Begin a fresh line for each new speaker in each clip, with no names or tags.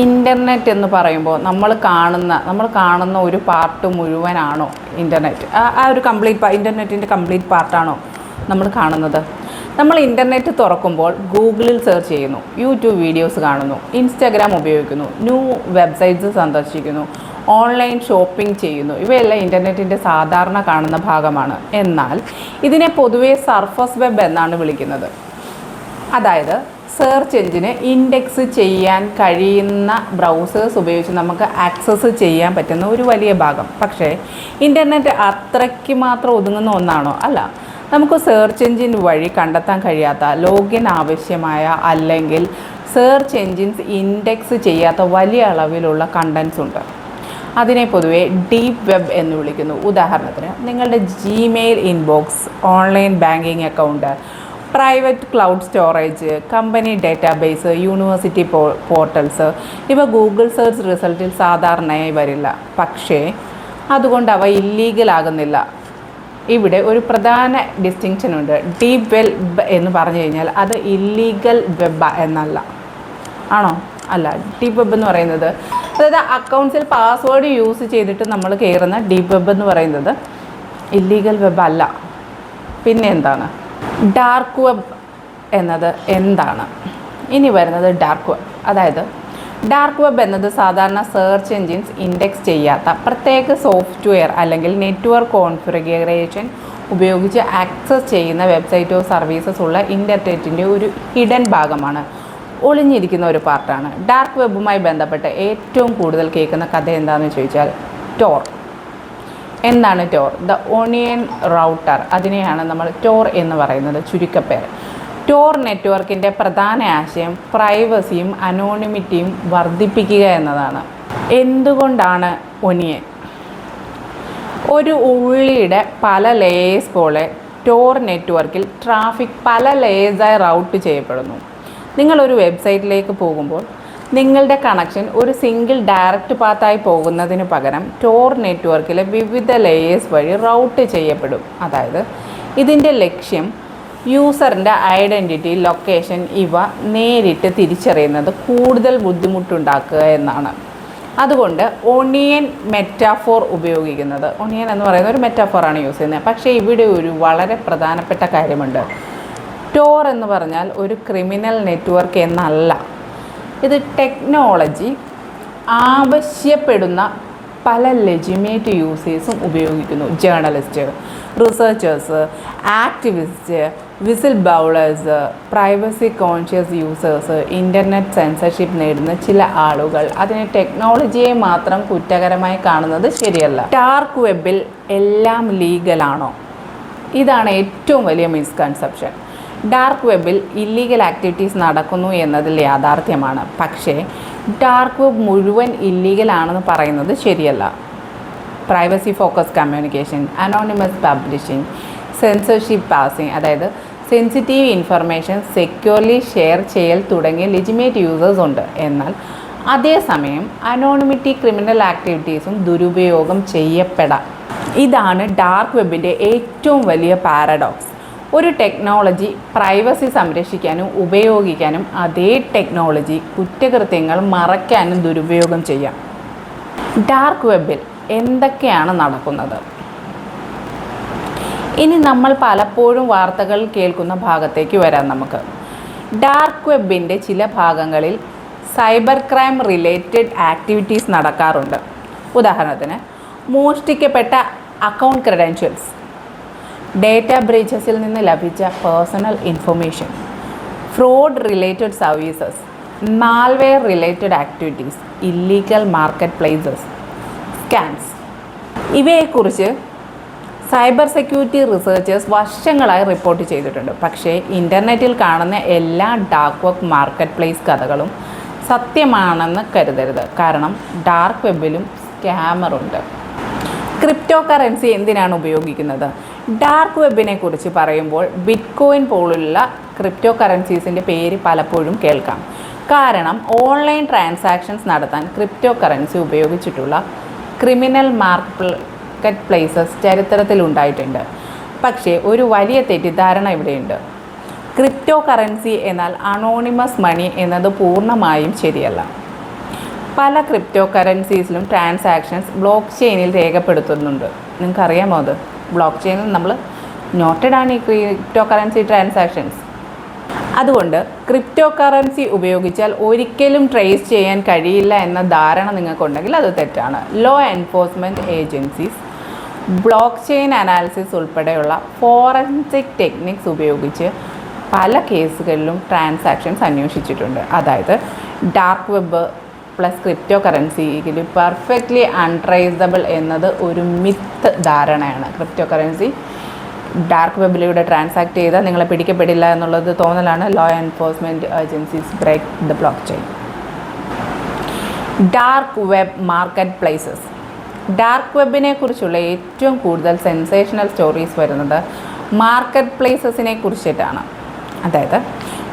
Internet എന്ന് പറയുമ്പോൾ നമ്മൾ കാണുന്ന ഒരു പാർട്ട് മുഴുവനാണോ ഇൻ്റർനെറ്റ്? ആ ഒരു ഇൻ്റർനെറ്റിൻ്റെ കംപ്ലീറ്റ് പാർട്ടാണോ നമ്മൾ കാണുന്നത്? നമ്മൾ ഇൻ്റർനെറ്റ് തുറക്കുമ്പോൾ ഗൂഗിളിൽ സെർച്ച് ചെയ്യുന്നു, യൂട്യൂബ് വീഡിയോസ് കാണുന്നു, ഇൻസ്റ്റാഗ്രാം ഉപയോഗിക്കുന്നു, ന്യൂ വെബ്സൈറ്റ്സ് സന്ദർശിക്കുന്നു, ഓൺലൈൻ ഷോപ്പിംഗ് ചെയ്യുന്നു. ഇവയെല്ലാം ഇൻ്റർനെറ്റിൻ്റെ സാധാരണ കാണുന്ന ഭാഗമാണ്. എന്നാൽ ഇതിനെ പൊതുവേ സർഫസ് വെബ് എന്നാണ് വിളിക്കുന്നത്. അതായത് സെർച്ച് എഞ്ചിന് ഇൻഡെക്സ് ചെയ്യാൻ കഴിയുന്ന ബ്രൗസേഴ്സ് ഉപയോഗിച്ച് നമുക്ക് ആക്സസ് ചെയ്യാൻ പറ്റുന്ന ഒരു വലിയ ഭാഗം. പക്ഷേ ഇൻ്റർനെറ്റ് അത്രയ്ക്ക് മാത്രം ഒതുങ്ങുന്ന ഒന്നാണോ? അല്ല. നമുക്ക് സെർച്ച് എഞ്ചിൻ വഴി കണ്ടെത്താൻ കഴിയാത്ത, ലോഗിൻ ആവശ്യമായ അല്ലെങ്കിൽ സെർച്ച് എഞ്ചിൻസ് ഇൻഡെക്സ് ചെയ്യാത്ത വലിയ അളവിലുള്ള കണ്ടൻസ് ഉണ്ട്. അതിനെ പൊതുവെ ഡീപ്പ് വെബ് എന്ന് വിളിക്കുന്നു. ഉദാഹരണത്തിന് നിങ്ങളുടെ Gmail inbox, online banking account, private cloud storage, company database, university portals, ഇവ ഗൂഗിൾ സെർച്ച് റിസൾട്ടിൽ സാധാരണയായി വരില്ല. പക്ഷേ അതുകൊണ്ട് അവ ഇല്ലീഗൽ ആകുന്നില്ല. ഇവിടെ ഒരു പ്രധാന ഡിസ്റ്റിങ്ഷൻ ഉണ്ട്. ഡീപ്പ് വെബ് എന്ന് പറഞ്ഞു കഴിഞ്ഞാൽ അത് ഇല്ലീഗൽ വെബ് എന്നല്ല. ആണോ? അല്ല. ഡീപ്പ് വെബ് എന്ന് പറയുന്നത്, അതായത് അക്കൗണ്ട്സിൽ പാസ്വേഡ് യൂസ് ചെയ്തിട്ട് നമ്മൾ കയറുന്ന ഡീപ്പ് വെബ് എന്ന് പറയുന്നത് ഇല്ലീഗൽ വെബ് അല്ല. പിന്നെ എന്താണ് ഡാർക്ക് വെബ് എന്നത്? എന്താണ് ഇനി വരുന്നത്? Dark web. അതായത് ഡാർക്ക് വെബ് എന്നത് സാധാരണ സെർച്ച് എഞ്ചിൻസ് ഇൻഡെക്സ് ചെയ്യാത്ത പ്രത്യേക സോഫ്റ്റ്വെയർ അല്ലെങ്കിൽ നെറ്റ്വർക്ക് കോൺഫിഗറേഷൻ ഉപയോഗിച്ച് ആക്സസ് ചെയ്യുന്ന വെബ്സൈറ്റോ സർവീസസ് ഉള്ള ഇൻ്റർനെറ്റിൻ്റെ ഒരു ഹിഡൻ ഭാഗമാണ്, ഒളിഞ്ഞിരിക്കുന്ന ഒരു പാർട്ടാണ്. ഡാർക്ക് വെബുമായി ബന്ധപ്പെട്ട് ഏറ്റവും കൂടുതൽ കേൾക്കുന്ന കഥ എന്താണെന്ന് ചോദിച്ചാൽ ടോർ. എന്താണ് ടോർ? The onion router. അതിനെയാണ് നമ്മൾ ടോർ എന്ന് പറയുന്നത്, ചുരുക്കപ്പേര്. ടോർ നെറ്റ്വർക്കിൻ്റെ പ്രധാന ആശയം പ്രൈവസിയും അനോണിമിറ്റിയും വർദ്ധിപ്പിക്കുക എന്നതാണ്. എന്തുകൊണ്ടാണ് ഒനിയൻ? ഒരു ഉള്ളിയുടെ പല ലേയേഴ്സ് പോലെ ടോർ നെറ്റ്വർക്കിൽ ട്രാഫിക് പല ലേയേഴ്സായി റൗട്ട് ചെയ്യപ്പെടുന്നു. നിങ്ങളൊരു വെബ്സൈറ്റിലേക്ക് പോകുമ്പോൾ നിങ്ങളുടെ കണക്ഷൻ ഒരു സിംഗിൾ ഡയറക്റ്റ് പാത്തായി പോകുന്നതിന് പകരം ടോർ നെറ്റ്വർക്കിലെ വിവിധ ലേയേഴ്സ് വഴി റൗട്ട് ചെയ്യപ്പെടും. അതായത് ഇതിൻ്റെ ലക്ഷ്യം യൂസറിൻ്റെ ഐഡൻറ്റിറ്റി, ലൊക്കേഷൻ ഇവ നേരിട്ട് തിരിച്ചറിയുന്നത് കൂടുതൽ ബുദ്ധിമുട്ടുണ്ടാക്കുക എന്നാണ്. അതുകൊണ്ട് ഒണിയൻ മെറ്റാഫോർ ഉപയോഗിക്കുന്നത്. ഒണിയൻ എന്ന് പറയുന്ന ഒരു മെറ്റാഫോറാണ് യൂസ് ചെയ്യുന്നത്. പക്ഷേ ഇവിടെ ഒരു വളരെ പ്രധാനപ്പെട്ട കാര്യമുണ്ട്. ടോർ എന്ന് പറഞ്ഞാൽ ഒരു ക്രിമിനൽ നെറ്റ്വർക്ക് എന്നല്ല. ഇത് ടെക്നോളജി ആവശ്യപ്പെടുന്ന പല ലെജിമേറ്റ് യൂസേഴ്സും ഉപയോഗിക്കുന്നു. Journalist, researchers, activist, whistle bowlers, privacy conscious users, internet censorship നേടുന്ന ചില ആളുകൾ. അതിന് ടെക്നോളജിയെ മാത്രം കുറ്റകരമായി കാണുന്നത് ശരിയല്ല. ഡാർക്ക് വെബിൽ എല്ലാം ലീഗലാണോ? ഇതാണ് ഏറ്റവും വലിയ മിസ്കൺസെപ്ഷൻ. ഡാർക്ക് വെബിൽ ഇല്ലീഗൽ ആക്ടിവിറ്റീസ് നടക്കുന്നു എന്നതിൽ യാഥാർത്ഥ്യമാണ്. പക്ഷേ ഡാർക്ക് വെബ് മുഴുവൻ ഇല്ലീഗലാണെന്ന് പറയുന്നത് ശരിയല്ല. Privacy focus communication, anonymous publishing, censorship passing, അതായത് സെൻസിറ്റീവ് ഇൻഫർമേഷൻ സെക്യൂർലി ഷെയർ ചെയ്യൽ തുടങ്ങിയ ലെജിമേറ്റ് യൂസേഴ്സ് ഉണ്ട്. എന്നാൽ അതേസമയം അനോണിമിറ്റി, ക്രിമിനൽ ആക്ടിവിറ്റീസും ദുരുപയോഗം ചെയ്യപ്പെടാം. ഇതാണ് ഡാർക്ക് വെബിൻ്റെ ഏറ്റവും വലിയ പാരഡോക്സ്. ഒരു ടെക്നോളജി പ്രൈവസി സംരക്ഷിക്കാനും ഉപയോഗിക്കാനും അതേ ടെക്നോളജി കുറ്റകൃത്യങ്ങൾ മറയ്ക്കാനും ദുരുപയോഗം ചെയ്യാം. ഡാർക്ക് വെബിൽ എന്തൊക്കെയാണ് നടക്കുന്നത്? ഇനി നമ്മൾ പലപ്പോഴും വാർത്തകൾ കേൾക്കുന്ന ഭാഗത്തേക്ക് വരാം. നമുക്ക് ഡാർക്ക് വെബിൻ്റെ ചില ഭാഗങ്ങളിൽ സൈബർ ക്രൈം റിലേറ്റഡ് ആക്ടിവിറ്റീസ് നടക്കാറുണ്ട്. ഉദാഹരണത്തിന് മോഷ്ടിക്കപ്പെട്ട അക്കൗണ്ട് ക്രെഡൻഷ്യൽസ്, ഡേറ്റ ബ്രീച്ചസിൽ നിന്ന് ലഭിച്ച personal information, fraud related services, malware related activities, illegal market places, scams. ഇവയെക്കുറിച്ച് സൈബർ സെക്യൂരിറ്റി റിസർച്ചേഴ്സ് വർഷങ്ങളായി റിപ്പോർട്ട് ചെയ്തിട്ടുണ്ട്. പക്ഷേ ഇൻ്റർനെറ്റിൽ കാണുന്ന എല്ലാ ഡാർക്ക് വെബ് മാർക്കറ്റ് പ്ലേസ് കഥകളും സത്യമാണെന്ന് കരുതരുത്. കാരണം ഡാർക്ക് വെബിലും സ്കാമറുണ്ട്. ക്രിപ്റ്റോ കറൻസി എന്തിനാണ് ഉപയോഗിക്കുന്നത്? ഡാർക്ക് വെബിനെ കുറിച്ച് പറയുമ്പോൾ ബിറ്റ്കോയിൻ പോലുള്ള ക്രിപ്റ്റോ കറൻസീസിൻ്റെ പേര് പലപ്പോഴും കേൾക്കാം. കാരണം ഓൺലൈൻ ട്രാൻസാക്ഷൻസ് നടത്താൻ ക്രിപ്റ്റോ കറൻസി ഉപയോഗിച്ചിട്ടുള്ള ക്രിമിനൽ മാർക്കറ്റ് പ്ലേസസ് ചരിത്രത്തിലുണ്ടായിട്ടുണ്ട്. പക്ഷേ ഒരു വലിയ തെറ്റിദ്ധാരണ ഇവിടെയുണ്ട്. ക്രിപ്റ്റോ കറൻസി എന്നാൽ അനോണിമസ് മണി എന്നത് പൂർണ്ണമായും ശരിയല്ല. പല ക്രിപ്റ്റോ കറൻസീസിലും ട്രാൻസാക്ഷൻസ് ബ്ലോക്ക് ചെയിനിൽ രേഖപ്പെടുത്തുന്നുണ്ട്. നിങ്ങൾക്കറിയാമോ അത്? ബ്ലോക്ക് ചെയിനിൽ നമ്മൾ നോട്ടഡ് ആണ് ഈ ക്രിപ്റ്റോ കറൻസി ട്രാൻസാക്ഷൻസ്. അതുകൊണ്ട് ക്രിപ്റ്റോ കറൻസി ഉപയോഗിച്ചാൽ ഒരിക്കലും ട്രേസ് ചെയ്യാൻ കഴിയില്ല എന്ന ധാരണ നിങ്ങൾക്കുണ്ടെങ്കിൽ അത് തെറ്റാണ്. Law enforcement agencies blockchain analysis ഉൾപ്പെടെയുള്ള ഫോറൻസിക് ടെക്നിക്സ് ഉപയോഗിച്ച് പല കേസുകളിലും ട്രാൻസാക്ഷൻസ് അന്വേഷിച്ചിട്ടുണ്ട്. അതായത് ഡാർക്ക് വെബ് പ്ലസ് ക്രിപ്റ്റോ കറൻസിയിൽ പെർഫെക്റ്റ്ലി അൺട്രേസബിൾ എന്നത് ഒരു മിത്ത് ധാരണയാണ്. ക്രിപ്റ്റോ കറൻസി ഡാർക്ക് വെബിലൂടെ ട്രാൻസാക്ട് ചെയ്താൽ നിങ്ങളെ പിടിക്കപ്പെടില്ല എന്നുള്ളത് തോന്നലാണ്. Law enforcement agencies break the blockchain. Dark web market places. Dark വെബിനെ കുറിച്ചുള്ള ഏറ്റവും കൂടുതൽ സെൻസേഷണൽ സ്റ്റോറീസ് വരുന്നത് മാർക്കറ്റ് പ്ലേസസിനെ കുറിച്ചിട്ടാണ്. അതായത്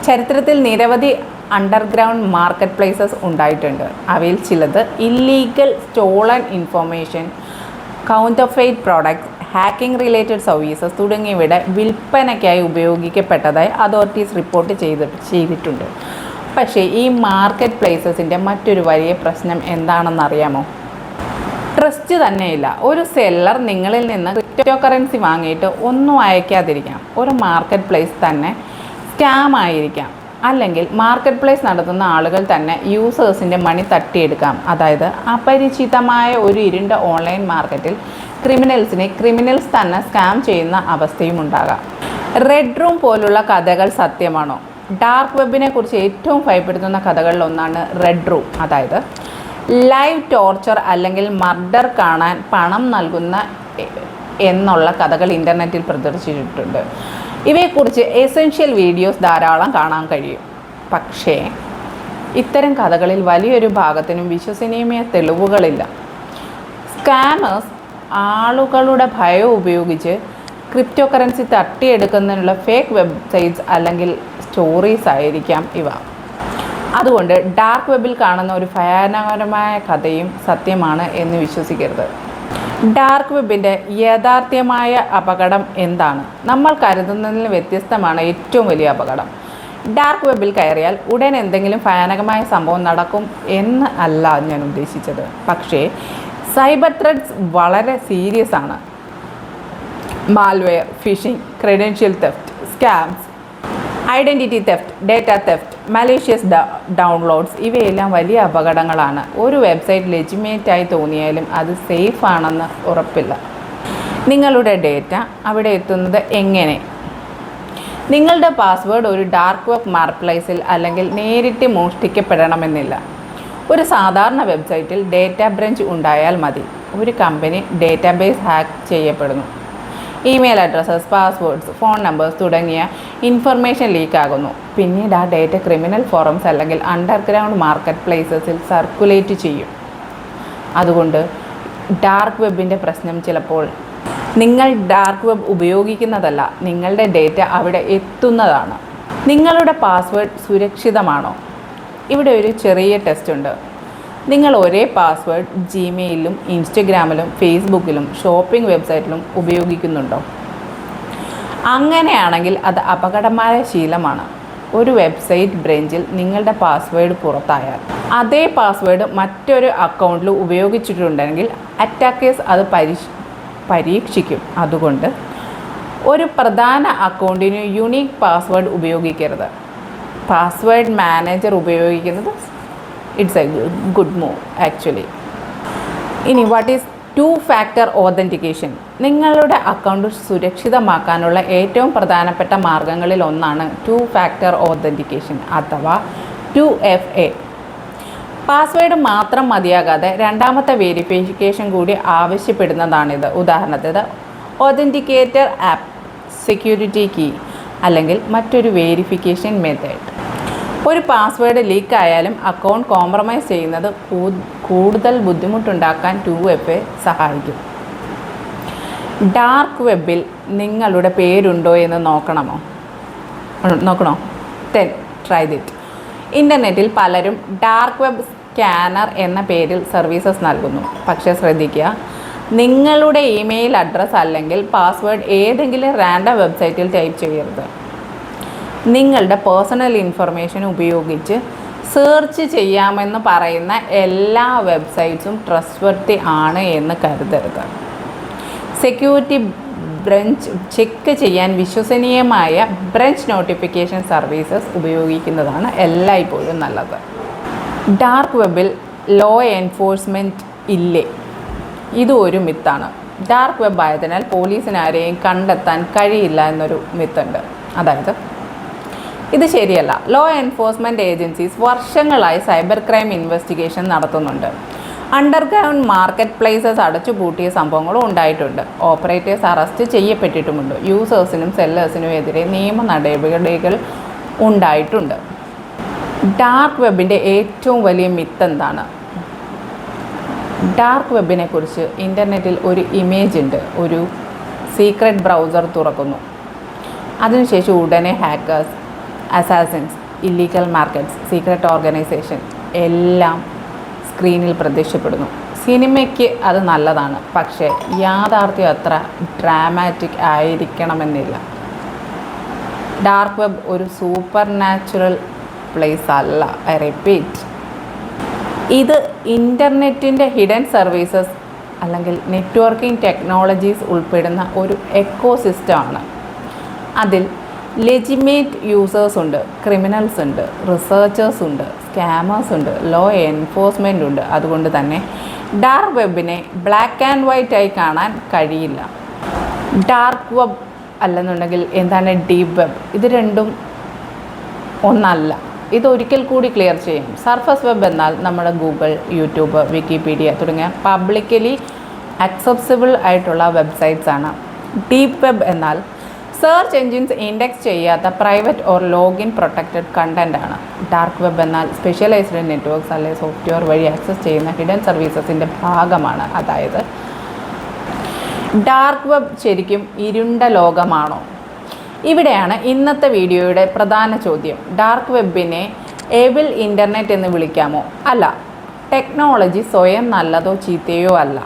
ചരിത്രത്തിൽ നിരവധി അണ്ടർഗ്രൗണ്ട് മാർക്കറ്റ് പ്ലേസസ് ഉണ്ടായിട്ടുണ്ട്. അവയിൽ ചിലത് illegal stolen information, counterfeit products, hacking related services തുടങ്ങിയവയുടെ വിൽപ്പനയ്ക്കായി ഉപയോഗിക്കപ്പെട്ടതായി അതോറിറ്റീസ് റിപ്പോർട്ട് ചെയ്തിട്ടുണ്ട്. പക്ഷേ ഈ മാർക്കറ്റ് പ്ലേസസിൻ്റെ മറ്റൊരു വലിയ പ്രശ്നം എന്താണെന്നറിയാമോ? ട്രസ്റ്റ് തന്നെയില്ല. ഒരു സെല്ലർ നിങ്ങളിൽ നിന്ന് ക്രിപ്റ്റോ കറൻസി വാങ്ങിയിട്ട് ഒന്നും അയക്കാതിരിക്കാം. ഒരു മാർക്കറ്റ് പ്ലേസ് തന്നെ സ്കാം ആയിരിക്കാം. അല്ലെങ്കിൽ മാർക്കറ്റ് പ്ലേസ് നടത്തുന്ന ആളുകൾ തന്നെ യൂസേഴ്സിൻ്റെ മണി തട്ടിയെടുക്കാം. അതായത് അപരിചിതമായ ഒരു ഇരുണ്ട ഓൺലൈൻ മാർക്കറ്റിൽ ക്രിമിനൽസ് തന്നെ സ്കാം ചെയ്യുന്ന അവസ്ഥയും ഉണ്ടാകാം. റെഡ് റൂം പോലുള്ള കഥകൾ സത്യമാണോ? ഡാർക്ക് വെബിനെ കുറിച്ച് ഏറ്റവും ഭയപ്പെടുത്തുന്ന കഥകളിലൊന്നാണ് റെഡ് റൂം. അതായത് ലൈവ് ടോർച്ചർ അല്ലെങ്കിൽ മർഡർ കാണാൻ പണം നൽകുന്ന എന്നുള്ള കഥകൾ ഇൻ്റർനെറ്റിൽ പ്രദർശിച്ചിട്ടുണ്ട്. ഇവയെക്കുറിച്ച് എസെൻഷ്യൽ വീഡിയോസ് ധാരാളം കാണാൻ കഴിയും. പക്ഷേ ഇത്തരം കഥകളിൽ വലിയൊരു ഭാഗത്തിനും വിശ്വസനീയമായ തെളിവുകളില്ല. സ്കാമേഴ്സ് ആളുകളുടെ ഭയം ഉപയോഗിച്ച് ക്രിപ്റ്റോ കറൻസി തട്ടിയെടുക്കുന്നതിനുള്ള ഫേക്ക് വെബ്സൈറ്റ്സ് അല്ലെങ്കിൽ സ്റ്റോറീസ് ആയിരിക്കാം ഇവ. അതുകൊണ്ട് ഡാർക്ക് വെബിൽ കാണുന്ന ഒരു ഭയാനകരമായ കഥയും സത്യമാണ് എന്ന് വിശ്വസിക്കരുത്. ഡാർക്ക് വെബിൻ്റെ യാഥാർത്ഥ്യമായ അപകടം എന്താണ്? നമ്മൾ കരുതുന്നതിൽ വ്യത്യസ്തമാണ് ഏറ്റവും വലിയ അപകടം. ഡാർക്ക് വെബിൽ കയറിയാൽ ഉടൻ എന്തെങ്കിലും ഭയാനകമായ സംഭവം നടക്കും എന്ന് അല്ല ഞാൻ ഉദ്ദേശിച്ചത്. പക്ഷേ സൈബർ ത്രെറ്റ്സ് വളരെ സീരിയസ് ആണ്. Malware, phishing, credential theft, scams, identity theft, data theft, malicious downloads ഇവയെല്ലാം വലിയ അപകടങ്ങളാണ്. ഒരു വെബ്സൈറ്റ് ലെജിറ്റിമേറ്റായി തോന്നിയാലും അത് സേഫ് ആണെന്ന് ഉറപ്പില്ല. നിങ്ങളുടെ ഡേറ്റ അവിടെ എത്തുന്നത് എങ്ങനെ? നിങ്ങളുടെ പാസ്വേഡ് ഒരു ഡാർക്ക് വെബ് മാർക്കറ്റ്പ്ലേസിൽ അല്ലെങ്കിൽ നേരിട്ട് മോഷ്ടിക്കപ്പെടണമെന്നില്ല. ഒരു സാധാരണ വെബ്സൈറ്റിൽ ഡേറ്റ ബ്രഞ്ച് ഉണ്ടായാൽ മതി. ഒരു കമ്പനി ഡേറ്റാബേസ് ഹാക്ക് ചെയ്യപ്പെടുന്നു. Email addresses, passwords, phone numbers തുടങ്ങിയ ഇൻഫർമേഷൻ ലീക്കാകുന്നു. പിന്നീട് ആ ഡേറ്റ ക്രിമിനൽ ഫോറംസ് അല്ലെങ്കിൽ അണ്ടർഗ്രൗണ്ട് മാർക്കറ്റ് പ്ലേസസിൽ സർക്കുലേറ്റ് ചെയ്യും. അതുകൊണ്ട് ഡാർക്ക് വെബിൻ്റെ പ്രശ്നം ചിലപ്പോൾ നിങ്ങൾ ഡാർക്ക് വെബ് ഉപയോഗിക്കുന്നതല്ല, നിങ്ങളുടെ ഡേറ്റ അവിടെ എത്തുന്നതാണ്. നിങ്ങളുടെ പാസ്വേഡ് സുരക്ഷിതമാണോ? ഇവിടെ ഒരു ചെറിയ ടെസ്റ്റ് ഉണ്ട്. നിങ്ങൾ ഒരേ പാസ്വേഡ് ജിമെയിലും ഇൻസ്റ്റഗ്രാമിലും ഫേസ്ബുക്കിലും ഷോപ്പിംഗ് വെബ്സൈറ്റിലും ഉപയോഗിക്കുന്നുണ്ടോ? അങ്ങനെയാണെങ്കിൽ അത് അപകടമായ ശീലമാണ്. ഒരു വെബ്സൈറ്റ് ബ്രഞ്ചിൽ നിങ്ങളുടെ പാസ്വേഡ് പുറത്തായാൽ അതേ പാസ്വേഡ് മറ്റൊരു അക്കൗണ്ടിൽ ഉപയോഗിച്ചിട്ടുണ്ടെങ്കിൽ അറ്റാക്കേഴ്സ് അത് പരീക്ഷിക്കും. അതുകൊണ്ട് ഒരു പ്രധാന അക്കൗണ്ടിന് യുണീക്ക് പാസ്വേഡ് ഉപയോഗിക്കരുത്. പാസ്വേഡ് മാനേജർ ഉപയോഗിക്കുന്നത് it's a good move actually. ഇനി what is two factor authentication? നിങ്ങളുടെ അക്കൗണ്ട് സുരക്ഷിതമാക്കാനുള്ള ഏറ്റവും പ്രധാനപ്പെട്ട മാർഗങ്ങളിൽ ഒന്നാണ് ടു ഫാക്ടർ ഓതൻറ്റിക്കേഷൻ അഥവാ 2FA. പാസ്വേഡ് മാത്രം മതിയാകാതെ രണ്ടാമത്തെ വെരിഫിക്കേഷൻ കൂടി ആവശ്യപ്പെടുന്നതാണിത്. ഉദാഹരണത്തിന് ഓതൻറ്റിക്കേറ്റർ ആപ്പ്, സെക്യൂരിറ്റി കീ അല്ലെങ്കിൽ മറ്റൊരു വെരിഫിക്കേഷൻ മെത്തേഡ്. ഒരു പാസ്വേഡ് ലീക്ക് ആയാലും അക്കൗണ്ട് കോംപ്രമൈസ് ചെയ്യുന്നത് കൂടുതൽ ബുദ്ധിമുട്ടുണ്ടാക്കാൻ 2FA സഹായിക്കും. ഡാർക്ക് വെബിൽ നിങ്ങളുടെ പേരുണ്ടോ എന്ന് നോക്കണോ? ട്രൈ ദിറ്റ്. ഇൻ്റർനെറ്റിൽ പലരും ഡാർക്ക് വെബ് സ്കാനർ എന്ന പേരിൽ സർവീസസ് നൽകുന്നു. പക്ഷേ ശ്രദ്ധിക്കുക, നിങ്ങളുടെ ഇമെയിൽ അഡ്രസ്സ് അല്ലെങ്കിൽ പാസ്വേഡ് ഏതെങ്കിലും റാൻഡം വെബ്സൈറ്റിൽ ടൈപ്പ് ചെയ്യരുത്. നിങ്ങളുടെ പേഴ്സണൽ ഇൻഫർമേഷൻ ഉപയോഗിച്ച് സെർച്ച് ചെയ്യാമെന്ന് പറയുന്ന എല്ലാ വെബ്സൈറ്റ്സും ട്രസ്റ്റ്വർത്തി ആണ് എന്ന് കരുതരുത്. സെക്യൂരിറ്റി ബ്രഞ്ച് ചെക്ക് ചെയ്യാൻ വിശ്വസനീയമായ ബ്രഞ്ച് നോട്ടിഫിക്കേഷൻ സർവീസസ് ഉപയോഗിക്കുന്നതാണ് എല്ലായ്പ്പോഴും നല്ലത്. ഡാർക്ക് വെബിൽ ലോ എൻഫോഴ്സ്മെൻറ്റ് ഇല്ലേ? ഇതും ഒരു മിത്താണ്. ഡാർക്ക് വെബ് ആയതിനാൽ പോലീസിന് ആരെയും കണ്ടെത്താൻ കഴിയില്ല എന്നൊരു മിത്തുണ്ട്. അതായത് ഇത് ശരിയല്ല. ലോ എൻഫോഴ്സ്മെൻറ്റ് ഏജൻസീസ് വർഷങ്ങളായി സൈബർ ക്രൈം ഇൻവെസ്റ്റിഗേഷൻ നടത്തുന്നുണ്ട്. അണ്ടർഗ്രൗണ്ട് മാർക്കറ്റ് പ്ലേസസ് അടച്ചുപൂട്ടിയ സംഭവങ്ങളും ഉണ്ടായിട്ടുണ്ട്. Operators arrest ചെയ്യപ്പെട്ടിട്ടുമുണ്ട്. യൂസേഴ്സിനും സെല്ലേഴ്സിനും എതിരെ നിയമ നടപടികൾ ഉണ്ടായിട്ടുണ്ട്. ഡാർക്ക് വെബിൻ്റെ ഏറ്റവും വലിയ മിത്ത് എന്താണ്? ഡാർക്ക് വെബിനെ കുറിച്ച് ഇൻ്റർനെറ്റിൽ ഒരു ഇമേജ് ഉണ്ട്. ഒരു സീക്രട്ട് ബ്രൗസർ തുറക്കുന്നു. അതിനുശേഷം ഉടനെ hackers, assassins, illegal markets, secret organisation എല്ലാം സ്ക്രീനിൽ പ്രത്യക്ഷപ്പെടുന്നു. സിനിമയ്ക്ക് അത് നല്ലതാണ്, പക്ഷേ യാഥാർത്ഥ്യം അത്ര ഡ്രാമാറ്റിക് ആയിരിക്കണമെന്നില്ല. ഡാർക്ക് വെബ് ഒരു സൂപ്പർ നാച്ചുറൽ പ്ലേസ് അല്ല. ഐ റിപ്പീറ്റ്, ഇത് ഇൻ്റർനെറ്റിൻ്റെ ഹിഡൻ സർവീസസ് അല്ലെങ്കിൽ നെറ്റ്വർക്കിംഗ് ടെക്നോളജീസ് ഉൾപ്പെടുന്ന ഒരു എക്കോസിസ്റ്റമാണ്. അതിൽ ലെജിമേറ്റ് യൂസേഴ്സ് ഉണ്ട്, ക്രിമിനൽസ് ഉണ്ട്, റിസർച്ചേഴ്സ് ഉണ്ട്, സ്കാമേഴ്സ് ഉണ്ട്, ലോ എൻഫോഴ്സ്മെൻ്റ് ഉണ്ട്. അതുകൊണ്ട് തന്നെ ഡാർക്ക് വെബിനെ ബ്ലാക്ക് ആൻഡ് വൈറ്റ് ആയി കാണാൻ കഴിയില്ല. ഡാർക്ക് വെബ് അല്ലെന്നുണ്ടെങ്കിൽ എന്താണ് ഡീപ്പ് വെബ്? ഇത് രണ്ടും ഒന്നല്ല. ഇതൊരിക്കൽ കൂടി ക്ലിയർ ചെയ്യും. സർഫസ് വെബ് എന്നാൽ നമ്മുടെ ഗൂഗിൾ, യൂട്യൂബ്, വിക്കിപീഡിയ തുടങ്ങിയ പബ്ലിക്കലി അക്സെപ്സിബിൾ ആയിട്ടുള്ള വെബ്സൈറ്റ്സ് ആണ്. ഡീപ്പ് വെബ് എന്നാൽ സെർച്ച് എൻജിൻസ് ഇൻഡെക്സ് ചെയ്യാത്ത private or login protected content ആണ്. ഡാർക്ക് വെബ് എന്നാൽ സ്പെഷ്യലൈസ്ഡ് നെറ്റ്വർക്ക്സ് അല്ലെങ്കിൽ സോഫ്റ്റ്വെയർ വഴി ആക്സസ് ചെയ്യുന്ന ഹിഡൻ സർവീസസിൻ്റെ ഭാഗമാണ്. അതായത് ഡാർക്ക് വെബ് ശരിക്കും ഇരുണ്ട ലോകമാണോ? ഇവിടെയാണ് ഇന്നത്തെ വീഡിയോയുടെ പ്രധാന ചോദ്യം. ഡാർക്ക് വെബിനെ ഏബിൾ ഇൻ്റർനെറ്റ് എന്ന് വിളിക്കാമോ? അല്ല. ടെക്നോളജി സ്വയം നല്ലതോ ചീത്തയോ അല്ല.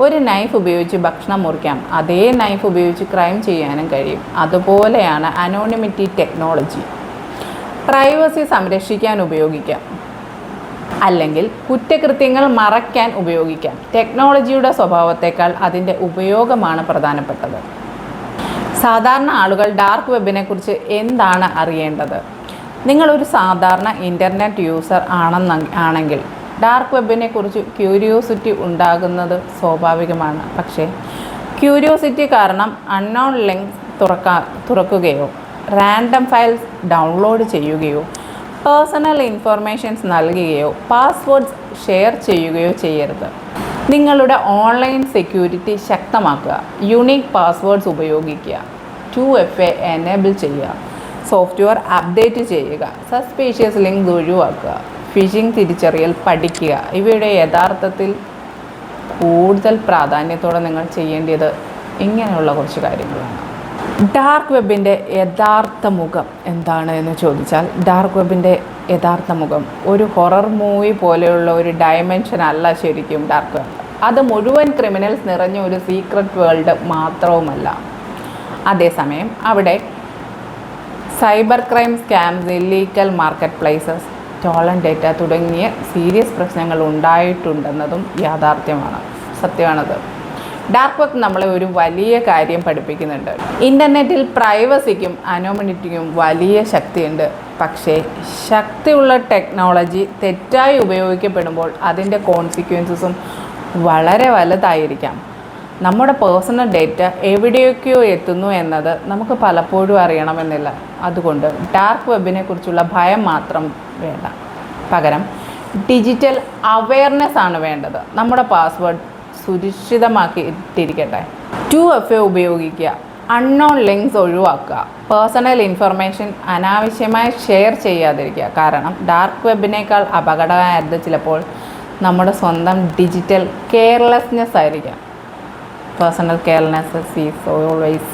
ഒരു നൈഫ് ഉപയോഗിച്ച് ഭക്ഷണം മുറിക്കാം, അതേ നൈഫ് ഉപയോഗിച്ച് ക്രൈം ചെയ്യാനും കഴിയും. അതുപോലെയാണ് അനോണിമിറ്റി ടെക്നോളജി. പ്രൈവസി സംരക്ഷിക്കാൻ ഉപയോഗിക്കാം, അല്ലെങ്കിൽ കുറ്റകൃത്യങ്ങൾ മറയ്ക്കാൻ ഉപയോഗിക്കാം. ടെക്നോളജിയുടെ സ്വഭാവത്തേക്കാൾ അതിൻ്റെ ഉപയോഗമാണ് പ്രധാനപ്പെട്ടത്. സാധാരണ ആളുകൾ ഡാർക്ക് വെബിനെ കുറിച്ച് എന്താണ് അറിയേണ്ടത്? നിങ്ങളൊരു സാധാരണ ഇൻ്റർനെറ്റ് യൂസർ ആണെങ്കിൽ ഡാർക്ക് വെബിനെ കുറിച്ച് ക്യൂരിയോസിറ്റി ഉണ്ടാകുന്നത് സ്വാഭാവികമാണ്. പക്ഷേ ക്യൂരിയോസിറ്റി കാരണം അൺനോൺ ലിങ്ക്സ് തുറക്കുകയോ റാൻഡം ഫയൽസ് ഡൗൺലോഡ് ചെയ്യുകയോ പേഴ്സണൽ ഇൻഫർമേഷൻസ് നൽകുകയോ പാസ്വേഡ്സ് ഷെയർ ചെയ്യുകയോ ചെയ്യരുത്. നിങ്ങളുടെ ഓൺലൈൻ സെക്യൂരിറ്റി ശക്തമാക്കുക. യുണീക്ക് പാസ്വേഡ്സ് ഉപയോഗിക്കുക. 2FA എനേബിൾ ചെയ്യുക. സോഫ്റ്റ്വെയർ അപ്ഡേറ്റ് ചെയ്യുക. സസ്പീഷ്യസ് ലിങ്ക് ഒഴിവാക്കുക. ഫിഷിംഗ് തിരിച്ചറിയൽ പഠിക്കുക. ഇവയുടെ യഥാർത്ഥത്തിൽ കൂടുതൽ പ്രാധാന്യത്തോടെ നിങ്ങൾ ചെയ്യേണ്ടത് ഇങ്ങനെയുള്ള കുറച്ച് കാര്യങ്ങളാണ്. ഡാർക്ക് വെബിൻ്റെ യഥാർത്ഥ മുഖം എന്താണ് എന്ന് ചോദിച്ചാൽ, ഡാർക്ക് വെബിൻ്റെ യഥാർത്ഥ മുഖം ഒരു ഹൊറർ മൂവി പോലെയുള്ള ഒരു ഡയമെൻഷൻ അല്ല ശരിക്കും ഡാർക്ക് വെബ്. അത് മുഴുവൻ ക്രിമിനൽസ് നിറഞ്ഞ ഒരു സീക്രട്ട് വേൾഡ് മാത്രവുമല്ല. അതേസമയം അവിടെ cyber crime, scams, illegal market places, stolen data തുടങ്ങിയ സീരിയസ് പ്രശ്നങ്ങൾ ഉണ്ടായിട്ടുണ്ടെന്നതും യാഥാർത്ഥ്യമാണ്, സത്യമാണത്. ഡാർക്ക് വെബ് നമ്മളെ ഒരു വലിയ കാര്യം പഠിപ്പിക്കുന്നുണ്ട്. ഇൻ്റർനെറ്റിൽ പ്രൈവസിക്കും അനോണിമിറ്റിക്കും വലിയ ശക്തിയുണ്ട്. പക്ഷേ ശക്തിയുള്ള ടെക്നോളജി തെറ്റായി ഉപയോഗിക്കപ്പെടുമ്പോൾ അതിൻ്റെ കോൺസിക്വൻസസും വളരെ വലുതായിരിക്കാം. നമ്മുടെ പേഴ്സണൽ ഡേറ്റ എവിടെയൊക്കെയോ എത്തുന്നു എന്നത് നമുക്ക് പലപ്പോഴും അറിയണമെന്നില്ല. അതുകൊണ്ട് ഡാർക്ക് വെബിനെ കുറിച്ചുള്ള ഭയം മാത്രം വേണ്ട. പകരം ഡിജിറ്റൽ അവെയർനെസ് ആണ് വേണ്ടത്. നമ്മുടെ പാസ്വേഡ് സുരക്ഷിതമാക്കി ഇട്ടിരിക്കട്ടെ. 2FA ഉപയോഗിക്കുക. അൺനോൺ ലിങ്ക്സ് ഒഴിവാക്കുക. പേഴ്സണൽ ഇൻഫർമേഷൻ അനാവശ്യമായി ഷെയർ ചെയ്യാതിരിക്കുക. കാരണം ഡാർക്ക് വെബിനേക്കാൾ അപകടമായത് ചിലപ്പോൾ നമ്മുടെ സ്വന്തം ഡിജിറ്റൽ കെയർലെസ്നെസ് ആയിരിക്കാം. Personal carelessness is always.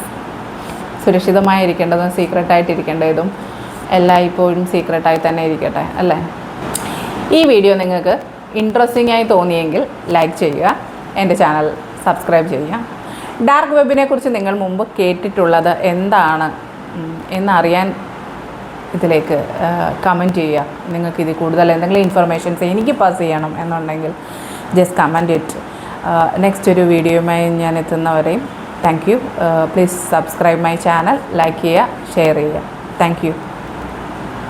സുരക്ഷിതമായിരിക്കേണ്ടതും സീക്രട്ടായിട്ടിരിക്കേണ്ടതും എല്ലായ്പ്പോഴും സീക്രട്ടായി തന്നെ ഇരിക്കട്ടെ, അല്ലേ? ഈ വീഡിയോ നിങ്ങൾക്ക് ഇൻട്രസ്റ്റിംഗ് ആയി തോന്നിയെങ്കിൽ ലൈക്ക് ചെയ്യുക, എൻ്റെ ചാനൽ സബ്സ്ക്രൈബ് ചെയ്യുക. ഡാർക്ക് വെബിനെ കുറിച്ച് നിങ്ങൾ മുമ്പ് കേട്ടിട്ടുള്ളത് എന്താണ് എന്നറിയാൻ ഇതിലേക്ക് കമൻറ്റ് ചെയ്യുക. നിങ്ങൾക്ക് ഇതിൽ കൂടുതൽ എന്തെങ്കിലും ഇൻഫർമേഷൻസ് എനിക്ക് പാസ് ചെയ്യണം എന്നുണ്ടെങ്കിൽ ജസ്റ്റ് കമൻറ്റ് ഇറ്റ്. നെക്സ്റ്റ് ഒരു വീഡിയോയുമായി ഞാൻ എത്തുന്നവരെയും thank you. Please subscribe my channel, like ചെയ്യുക, ഷെയർ ചെയ്യുക. Thank U.